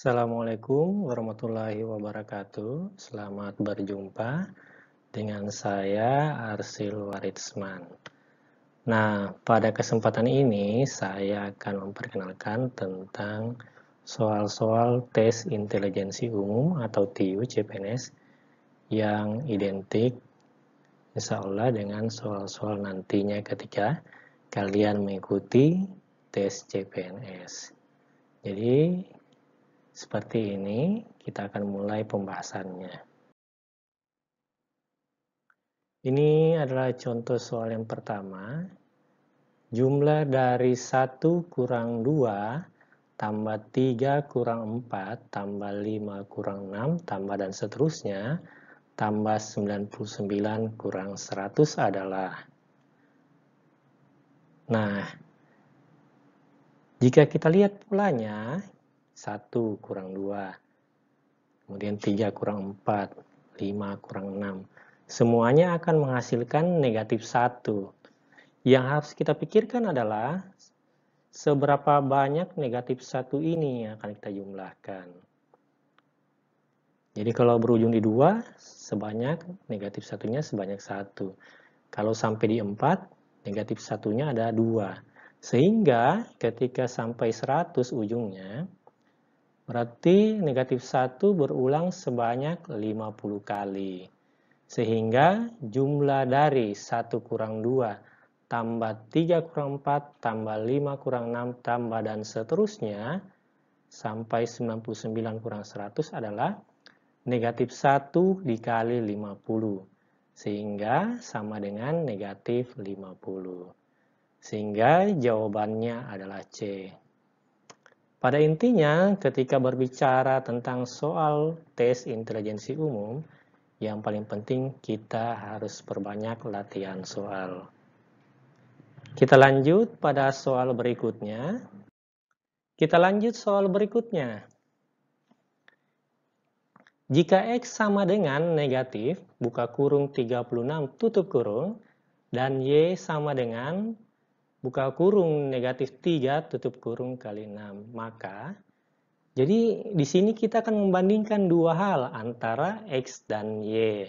Assalamualaikum warahmatullahi wabarakatuh. Selamat berjumpa dengan saya Arsil Waritsman. Nah, pada kesempatan ini saya akan memperkenalkan tentang soal-soal tes intelijensi umum atau TIU CPNS yang identik insya Allah dengan soal-soal nantinya ketika kalian mengikuti tes CPNS. Jadi, seperti ini, kita akan mulai pembahasannya. Ini adalah contoh soal yang pertama. Jumlah dari 1 kurang 2 tambah 3 kurang 4 tambah 5 kurang 6 tambah dan seterusnya tambah 99 kurang 100 adalah. Nah, jika kita lihat polanya, 1 kurang 2, kemudian 3 kurang 4, 5 kurang 6. Semuanya akan menghasilkan negatif 1. Yang harus kita pikirkan adalah seberapa banyak negatif 1 ini yang akan kita jumlahkan. Jadi kalau berujung di 2, sebanyak negatif 1-nya sebanyak 1. Kalau sampai di 4, negatif 1-nya ada 2. Sehingga ketika sampai 100 ujungnya, berarti negatif 1 berulang sebanyak 50 kali. Sehingga jumlah dari 1 kurang 2 tambah 3 kurang 4 tambah 5 kurang 6 tambah dan seterusnya sampai 99 kurang 100 adalah negatif 1 dikali 50. Sehingga sama dengan negatif 50. Sehingga jawabannya adalah C. Pada intinya, ketika berbicara tentang soal tes intelijensi umum, yang paling penting kita harus perbanyak latihan soal. Kita lanjut pada soal berikutnya. Jika X sama dengan negatif, buka kurung 36 tutup kurung, dan Y sama dengan buka kurung negatif 3 tutup kurung kali 6, maka jadi di sini kita akan membandingkan dua hal antara X dan Y.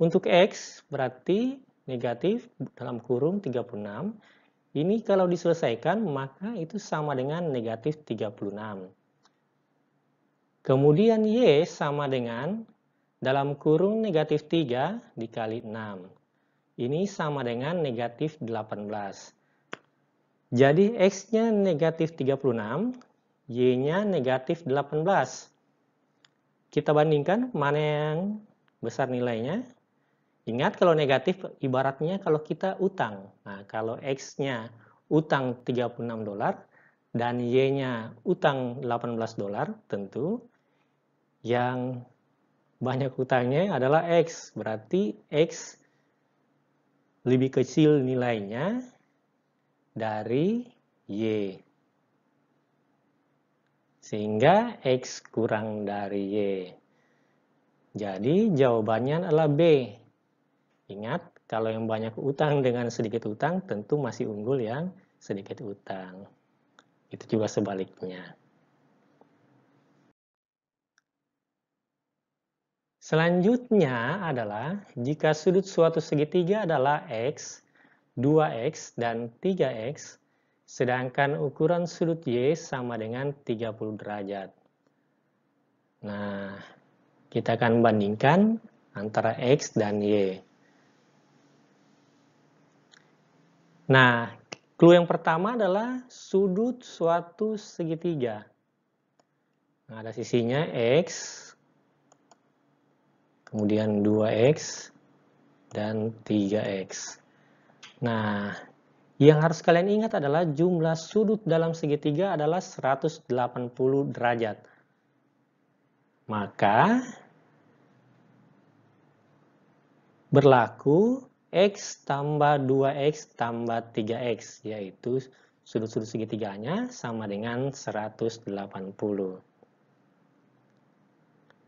Untuk X berarti negatif dalam kurung 36. Ini kalau diselesaikan maka itu sama dengan negatif 36. Kemudian Y sama dengan dalam kurung negatif 3 dikali 6. Ini sama dengan negatif 18. Jadi X-nya negatif 36, Y-nya negatif 18. Kita bandingkan mana yang besar nilainya. Ingat kalau negatif ibaratnya kalau kita utang. Nah, kalau X-nya utang $36 dan Y-nya utang $18, tentu yang banyak utangnya adalah X. Berarti X lebih kecil nilainya dari Y. Sehingga X kurang dari Y. Jadi jawabannya adalah B. Ingat, kalau yang banyak utang dengan sedikit utang, tentu masih unggul yang sedikit utang. Itu juga sebaliknya. Selanjutnya adalah jika sudut suatu segitiga adalah X, 2X, dan 3X, sedangkan ukuran sudut Y sama dengan 30 derajat. Nah, kita akan bandingkan antara X dan Y. Nah, clue yang pertama adalah sudut suatu segitiga. Nah, ada sisinya X, kemudian 2X, dan 3X. Nah, yang harus kalian ingat adalah jumlah sudut dalam segitiga adalah 180 derajat. Maka, berlaku X tambah 2X tambah 3X, yaitu sudut-sudut segitiganya sama dengan 180.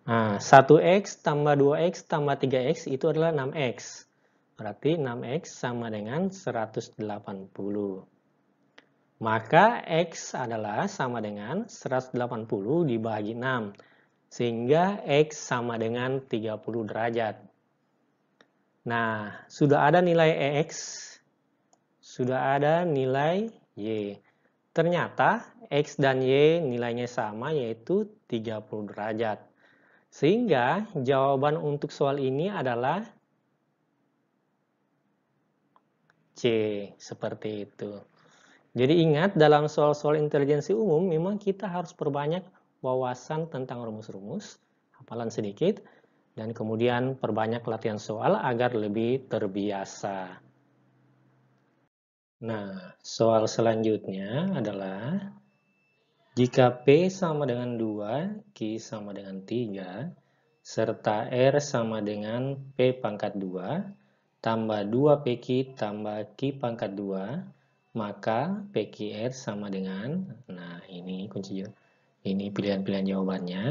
Nah, 1X tambah 2X tambah 3X itu adalah 6X. Berarti 6X sama dengan 180. Maka X adalah sama dengan 180 dibagi 6. Sehingga X sama dengan 30 derajat. Nah, sudah ada nilai X, sudah ada nilai Y. Ternyata X dan Y nilainya sama, yaitu 30 derajat. Sehingga jawaban untuk soal ini adalah C, seperti itu. Jadi ingat, dalam soal-soal intelijensi umum, memang kita harus perbanyak wawasan tentang rumus-rumus, hafalan sedikit, dan kemudian perbanyak latihan soal agar lebih terbiasa. Nah, soal selanjutnya adalah jika P sama dengan 2, Q sama dengan 3, serta R sama dengan P pangkat 2, tambah 2PQ tambah Q pangkat 2, maka PQR sama dengan, nah ini kunci, ini pilihan-pilihan jawabannya.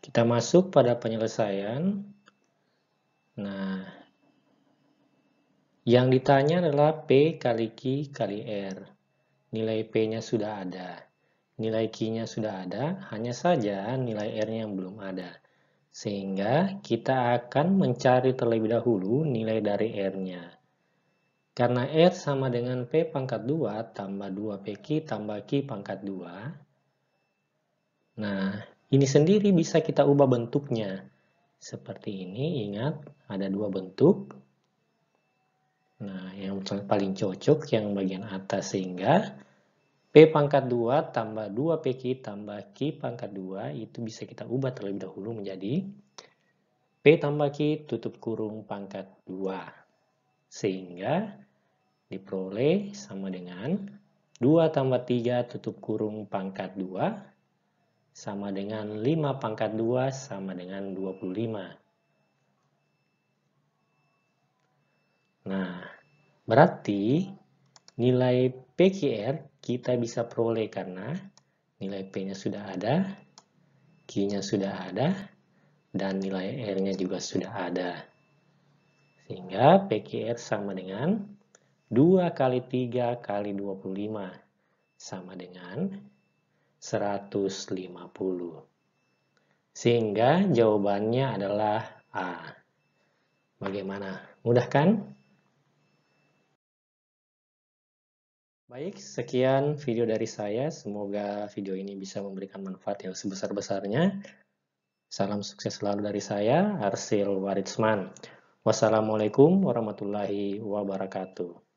Kita masuk pada penyelesaian. Nah, yang ditanya adalah P kali Q kali R. Nilai P-nya sudah ada, nilai Q-nya sudah ada, hanya saja nilai R-nya yang belum ada. Sehingga kita akan mencari terlebih dahulu nilai dari R-nya. Karena R sama dengan P pangkat 2 tambah 2PQ tambah Q pangkat 2. Nah, ini sendiri bisa kita ubah bentuknya. Seperti ini, ingat ada dua bentuk. Nah, yang paling cocok yang bagian atas, sehingga P pangkat 2 tambah 2PQ tambah Q pangkat 2 itu bisa kita ubah terlebih dahulu menjadi P tambah Q tutup kurung pangkat 2. Sehingga diperoleh sama dengan 2 tambah 3 tutup kurung pangkat 2 sama dengan 5 pangkat 2 sama dengan 25. Nah, berarti nilai PQR kita bisa peroleh karena nilai P-nya sudah ada, Q-nya sudah ada, dan nilai R-nya juga sudah ada. Sehingga PQR sama dengan 2 kali 3 kali 25 sama dengan 150. Sehingga jawabannya adalah A. Bagaimana? Mudah kan? Baik, sekian video dari saya. Semoga video ini bisa memberikan manfaat yang sebesar-besarnya. Salam sukses selalu dari saya, Arsil Waritsman. Wassalamualaikum warahmatullahi wabarakatuh.